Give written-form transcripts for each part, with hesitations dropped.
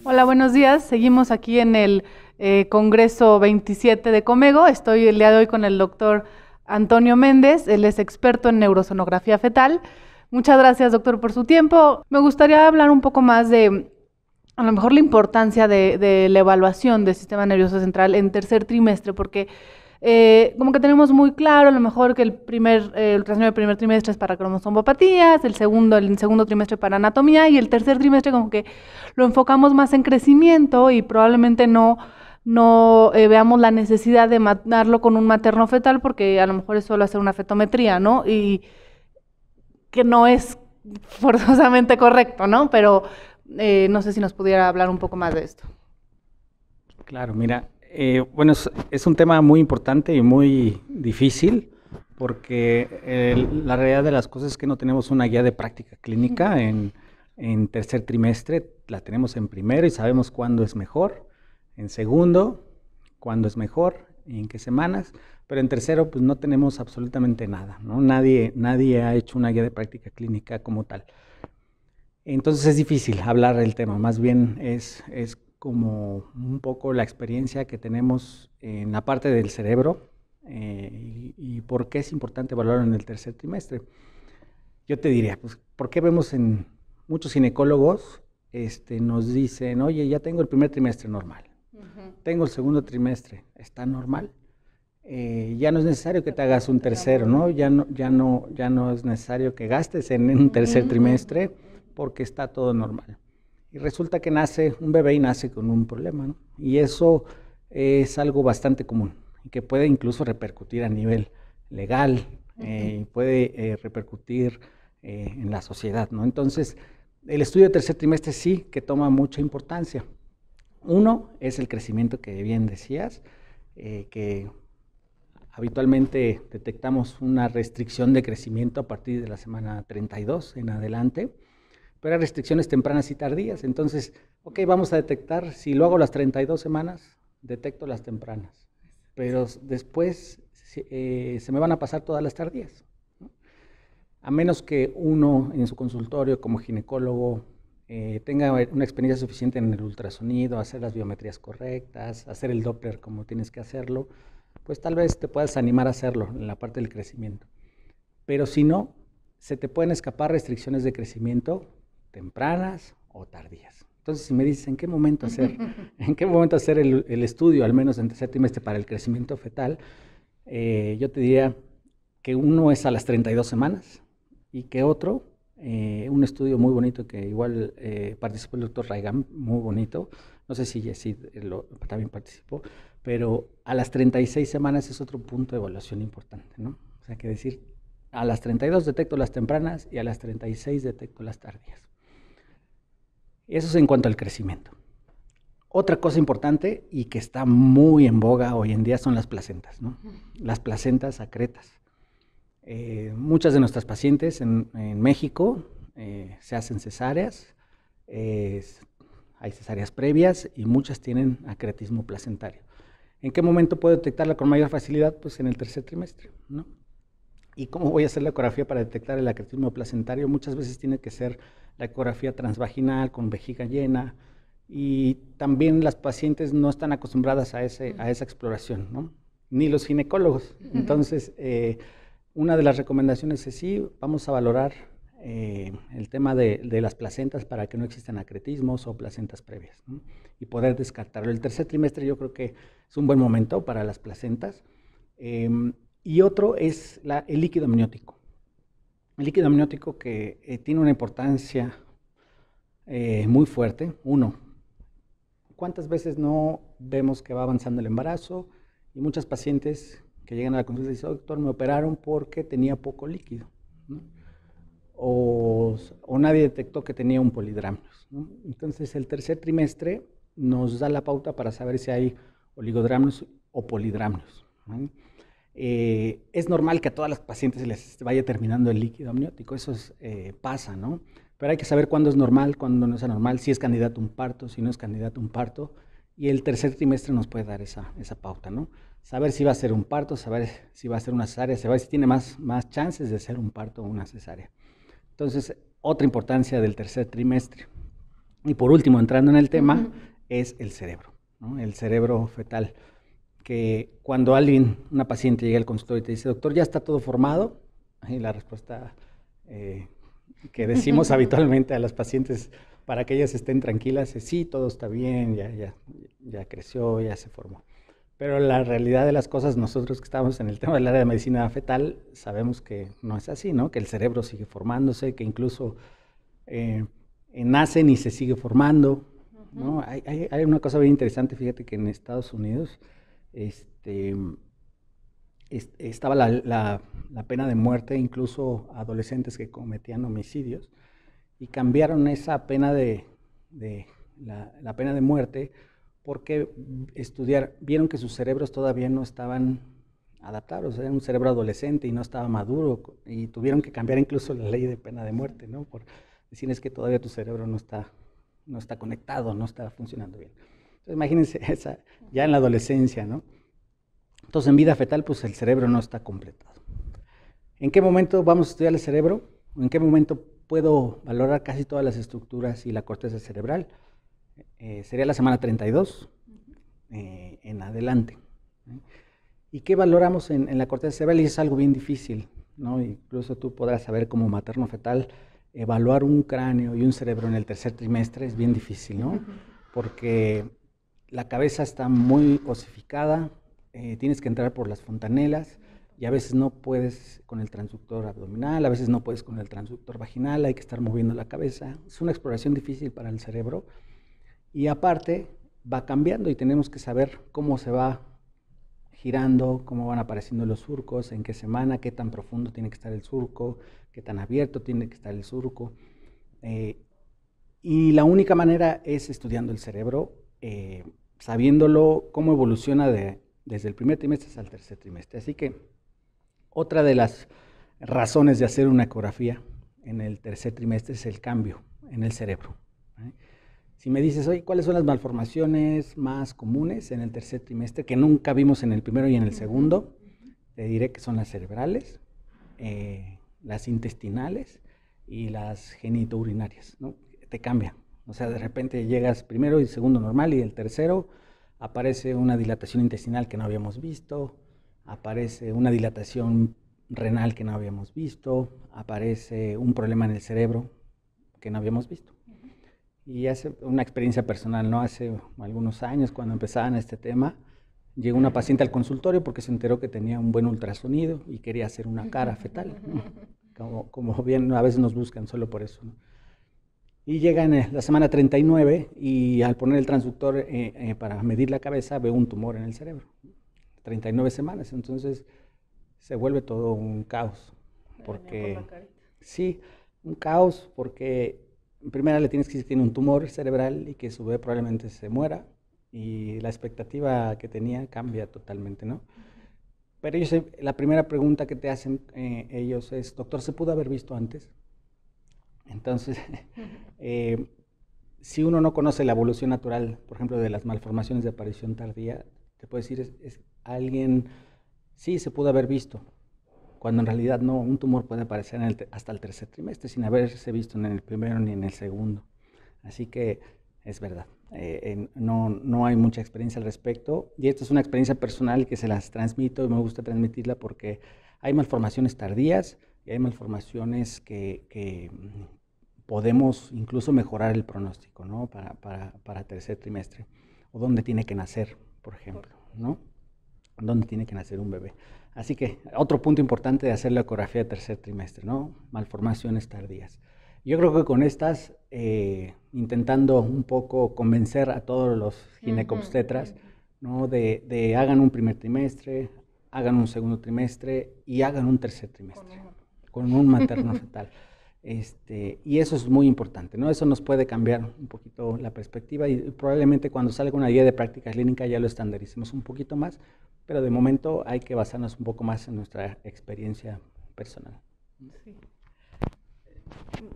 Hola, buenos días. Seguimos aquí en el Congreso 27 de Comego. Estoy el día de hoy con el doctor Antonio Méndez. Él es experto en neurosonografía fetal. Muchas gracias, doctor, por su tiempo. Me gustaría hablar un poco más de, a lo mejor, la importancia de la evaluación del sistema nervioso central en tercer trimestre, porque como que tenemos muy claro, a lo mejor, que el ultrasonido del primer trimestre es para cromosomopatías, el segundo trimestre para anatomía, y el tercer trimestre como que lo enfocamos más en crecimiento y probablemente no veamos la necesidad de mandarlo con un materno fetal, porque a lo mejor es solo hacer una fetometría, ¿no? Y que no es forzosamente correcto, ¿no? Pero no sé si nos pudiera hablar un poco más de esto. Claro, mira, bueno, es un tema muy importante y muy difícil, porque la realidad de las cosas es que no tenemos una guía de práctica clínica en tercer trimestre. La tenemos en primero y sabemos cuándo es mejor, en segundo, cuándo es mejor, y en qué semanas, pero en tercero pues no tenemos absolutamente nada, ¿no? Nadie ha hecho una guía de práctica clínica como tal. Entonces es difícil hablar del tema, más bien es como un poco la experiencia que tenemos en la parte del cerebro y por qué es importante evaluarlo en el tercer trimestre. Yo te diría, pues, ¿por qué vemos en muchos ginecólogos nos dicen, oye, ya tengo el primer trimestre normal, tengo el segundo trimestre, ¿está normal? Ya no es necesario que te hagas un tercero, ¿no? Ya no es necesario que gastes en un tercer trimestre porque está todo normal. Y resulta que nace un bebé y nace con un problema, ¿no? Y eso es algo bastante común y que puede incluso repercutir a nivel legal, puede repercutir en la sociedad, ¿no? Entonces, el estudio de tercer trimestre sí que toma mucha importancia. Uno es el crecimiento que bien decías, que habitualmente detectamos una restricción de crecimiento a partir de la semana 32 en adelante, pero hay restricciones tempranas y tardías. Entonces, ok, vamos a detectar, si lo hago las 32 semanas, detecto las tempranas, pero después se me van a pasar todas las tardías, ¿no? A menos que uno en su consultorio como ginecólogo tenga una experiencia suficiente en el ultrasonido, hacer las biometrías correctas, hacer el Doppler como tienes que hacerlo, pues tal vez te puedas animar a hacerlo en la parte del crecimiento. Pero si no, se te pueden escapar restricciones de crecimiento tempranas o tardías. Entonces, si me dices en qué momento hacer el estudio, al menos en tercer trimestre, para el crecimiento fetal, yo te diría que uno es a las 32 semanas y que otro, un estudio muy bonito que igual participó el doctor Raigam, muy bonito, no sé si Jessy también participó, pero a las 36 semanas es otro punto de evaluación importante, ¿no? O sea, que decir, a las 32 detecto las tempranas y a las 36 detecto las tardías. Eso es en cuanto al crecimiento. Otra cosa importante y que está muy en boga hoy en día son las placentas, ¿no? Las placentas acretas. Muchas de nuestras pacientes en México se hacen cesáreas, hay cesáreas previas y muchas tienen acretismo placentario. ¿En qué momento puedo detectarla con mayor facilidad? Pues en el tercer trimestre, ¿no? ¿Y cómo voy a hacer la ecografía para detectar el acretismo placentario? Muchas veces tiene que ser la ecografía transvaginal con vejiga llena, y también las pacientes no están acostumbradas a esa exploración, ¿no? Ni los ginecólogos. Entonces, una de las recomendaciones es sí, vamos a valorar el tema de las placentas para que no existan acretismos o placentas previas, ¿no? Y poder descartarlo. El tercer trimestre yo creo que es un buen momento para las placentas. Y otro es el líquido amniótico. El líquido amniótico que tiene una importancia muy fuerte. Uno, ¿cuántas veces no vemos que va avanzando el embarazo? Y muchas pacientes que llegan a la consulta y dicen, doctor, me operaron porque tenía poco líquido, ¿no? O nadie detectó que tenía un polidramnios, ¿no? Entonces, el tercer trimestre nos da la pauta para saber si hay oligodramnios o polidramnios, ¿no? Es normal que a todas las pacientes se les vaya terminando el líquido amniótico, eso pasa, ¿no? Pero hay que saber cuándo es normal, cuándo no es anormal, si es candidato a un parto, si no es candidato a un parto, y el tercer trimestre nos puede dar esa pauta, ¿no? Saber si va a ser un parto, saber si va a ser una cesárea, saber si tiene más chances de ser un parto o una cesárea. Entonces, otra importancia del tercer trimestre. Y por último, entrando en el tema, es el cerebro, ¿no? El cerebro fetal. Que cuando una paciente llega al consultorio y te dice, doctor, ¿ya está todo formado? Y la respuesta que decimos habitualmente a las pacientes para que ellas estén tranquilas es sí, todo está bien, ya creció, ya se formó. Pero la realidad de las cosas, nosotros que estamos en el tema del área de medicina fetal, sabemos que no es así, ¿no? Que el cerebro sigue formándose, que incluso nacen y se sigue formando, ¿no? Hay una cosa bien interesante, fíjate que en Estados Unidos estaba la pena de muerte, incluso adolescentes que cometían homicidios, y cambiaron esa pena la pena de muerte porque vieron que sus cerebros todavía no estaban adaptados, era un cerebro adolescente y no estaba maduro, y tuvieron que cambiar incluso la ley de pena de muerte, ¿no? Por decir es que todavía tu cerebro no está conectado, no está funcionando bien. Entonces imagínense ya en la adolescencia, ¿no? Entonces en vida fetal pues el cerebro no está completado. ¿En qué momento vamos a estudiar el cerebro? ¿En qué momento puedo valorar casi todas las estructuras y la corteza cerebral? Sería la semana 32 en adelante. ¿Y qué valoramos en la corteza cerebral? Y es algo bien difícil, ¿no? Incluso tú podrás saber como materno fetal, evaluar un cráneo y un cerebro en el tercer trimestre es bien difícil, ¿no? Porque la cabeza está muy osificada, tienes que entrar por las fontanelas y a veces no puedes con el transductor abdominal, a veces no puedes con el transductor vaginal, hay que estar moviendo la cabeza. Es una exploración difícil para el cerebro y aparte va cambiando y tenemos que saber cómo se va girando, cómo van apareciendo los surcos, en qué semana, qué tan profundo tiene que estar el surco, qué tan abierto tiene que estar el surco. Y la única manera es estudiando el cerebro, sabiéndolo cómo evoluciona desde el primer trimestre hasta el tercer trimestre. Así que otra de las razones de hacer una ecografía en el tercer trimestre es el cambio en el cerebro. Si me dices, oye, ¿cuáles son las malformaciones más comunes en el tercer trimestre que nunca vimos en el primero y en el segundo? Te diré que son las cerebrales, las intestinales y las genitourinarias, ¿no? Te cambian. O sea, de repente llegas primero y segundo normal y el tercero aparece una dilatación intestinal que no habíamos visto, aparece una dilatación renal que no habíamos visto, aparece un problema en el cerebro que no habíamos visto. Y hace una experiencia personal, ¿no? Hace algunos años, cuando empezaban este tema, llegó una paciente al consultorio porque se enteró que tenía un buen ultrasonido y quería hacer una cara fetal, ¿no? Como bien a veces nos buscan solo por eso, ¿no? Y llega en la semana 39 y al poner el transductor para medir la cabeza, ve un tumor en el cerebro. 39 semanas, entonces se vuelve todo un caos. Porque, sí, un caos porque en primera le tienes que decir que tiene un tumor cerebral y que su bebé probablemente se muera y la expectativa que tenía cambia totalmente, ¿no? Pero ellos, la primera pregunta que te hacen ellos es, doctor, ¿se pudo haber visto antes? Entonces, si uno no conoce la evolución natural, por ejemplo, de las malformaciones de aparición tardía, te puede decir, alguien, sí, se pudo haber visto, cuando en realidad no, un tumor puede aparecer hasta el tercer trimestre sin haberse visto en el primero ni en el segundo. Así que es verdad, no hay mucha experiencia al respecto y esto es una experiencia personal que se las transmito y me gusta transmitirla porque hay malformaciones tardías y hay malformaciones que podemos incluso mejorar el pronóstico, ¿no? Para tercer trimestre o dónde tiene que nacer, por ejemplo, ¿no? Dónde tiene que nacer un bebé. Así que otro punto importante de hacer la ecografía de tercer trimestre, ¿no? Malformaciones tardías. Yo creo que con estas, intentando un poco convencer a todos los ginecobstetras, ¿no? De hagan un primer trimestre, hagan un segundo trimestre y hagan un tercer trimestre, con un materno fetal. Y eso es muy importante, ¿no? Eso nos puede cambiar un poquito la perspectiva y probablemente cuando salga una guía de práctica clínica ya lo estandaricemos un poquito más, pero de momento hay que basarnos un poco más en nuestra experiencia personal. Sí.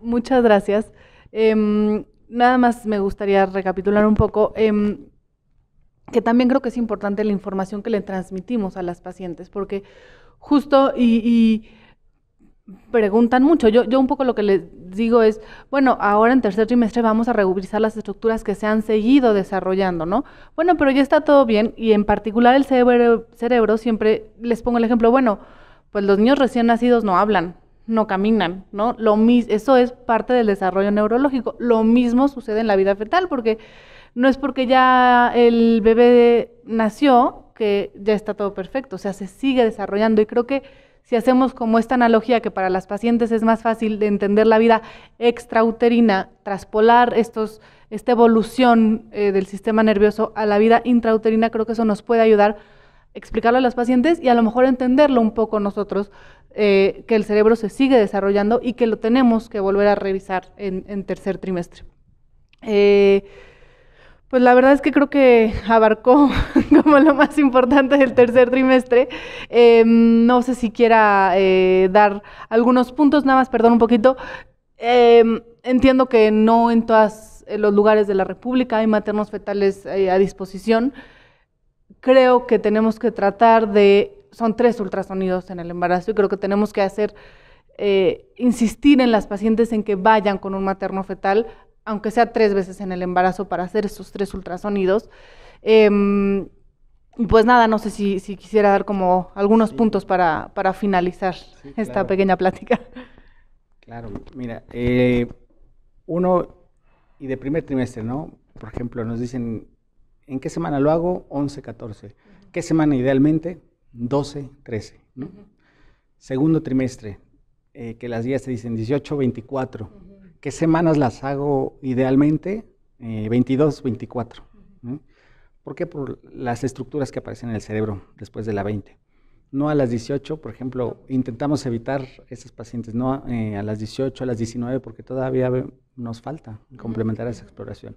Muchas gracias. Nada más me gustaría recapitular un poco. que también creo que es importante la información que le transmitimos a las pacientes, porque justo y preguntan mucho. Yo un poco lo que les digo es, bueno, ahora en tercer trimestre vamos a revisar las estructuras que se han seguido desarrollando, ¿no? Bueno, pero ya está todo bien, y en particular el cerebro siempre les pongo el ejemplo, bueno, pues los niños recién nacidos no hablan, no caminan, ¿no? Eso es parte del desarrollo neurológico. Lo mismo sucede en la vida fetal, porque no es porque ya el bebé nació que ya está todo perfecto, o sea, se sigue desarrollando, y creo que si hacemos como esta analogía, que para las pacientes es más fácil de entender la vida extrauterina, traspolar esta evolución del sistema nervioso a la vida intrauterina, creo que eso nos puede ayudar a explicarlo a las pacientes y a lo mejor entenderlo un poco nosotros, que el cerebro se sigue desarrollando y que lo tenemos que volver a revisar en tercer trimestre. Pues la verdad es que creo que abarcó como lo más importante del tercer trimestre. No sé si quiera dar algunos puntos, nada más, perdón un poquito. Entiendo que no en todos los lugares de la República hay maternos fetales a disposición. Creo que tenemos que tratar son 3 ultrasonidos en el embarazo, y creo que tenemos que insistir en las pacientes en que vayan con un materno fetal, aunque sea 3 veces en el embarazo, para hacer esos 3 ultrasonidos. Y pues nada, no sé si quisiera dar como algunos puntos para finalizar esta pequeña plática. Claro, mira, uno, y de primer trimestre, ¿no? Por ejemplo, nos dicen, ¿en qué semana lo hago? 11, 14. ¿Qué semana idealmente? 12, 13, ¿no? Segundo trimestre, que las guías te dicen 18, 24. ¿Qué semanas las hago idealmente? 22, 24. ¿No? ¿Por qué? Por las estructuras que aparecen en el cerebro después de la 20. No a las 18, por ejemplo, intentamos evitar esas pacientes, no a las 18, a las 19, porque todavía nos falta complementar esa exploración.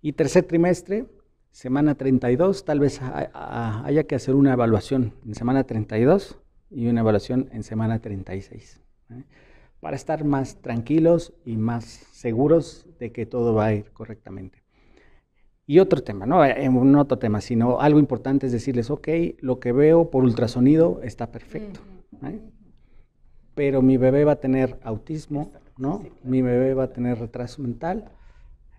Y tercer trimestre, semana 32, tal vez haya que hacer una evaluación en semana 32 y una evaluación en semana 36. Para estar más tranquilos y más seguros de que todo va a ir correctamente. Y otro tema, no otro tema, sino algo importante es decirles, ok, lo que veo por ultrasonido está perfecto, pero mi bebé va a tener autismo, ¿no? Mi bebé va a tener retraso mental.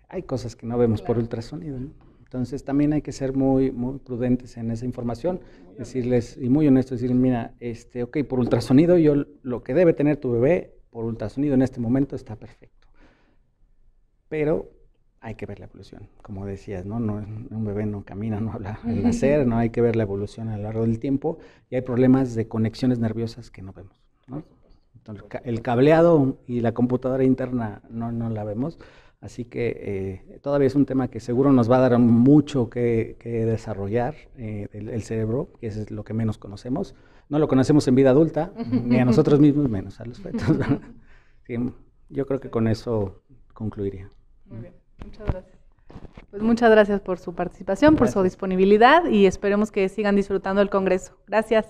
Hay cosas que no vemos por ultrasonido, ¿no? Entonces también hay que ser muy, muy prudentes en esa información, decirles, y muy honestos, decirles, mira, ok, por ultrasonido, lo que debe tener tu bebé por ultrasonido en este momento está perfecto. Pero hay que ver la evolución, como decías, ¿no? Un bebé no camina, no habla al nacer, no hay que ver la evolución a lo largo del tiempo, y hay problemas de conexiones nerviosas que no vemos, ¿no? Entonces, el cableado y la computadora interna no la vemos, así que todavía es un tema que seguro nos va a dar mucho que desarrollar, el cerebro, que es lo que menos conocemos. No lo conocemos en vida adulta, ni a nosotros mismos, menos a los fetos. Sí, yo creo que con eso concluiría. Muy bien, muchas gracias. Pues muchas gracias por su participación, por su disponibilidad, y esperemos que sigan disfrutando el Congreso. Gracias.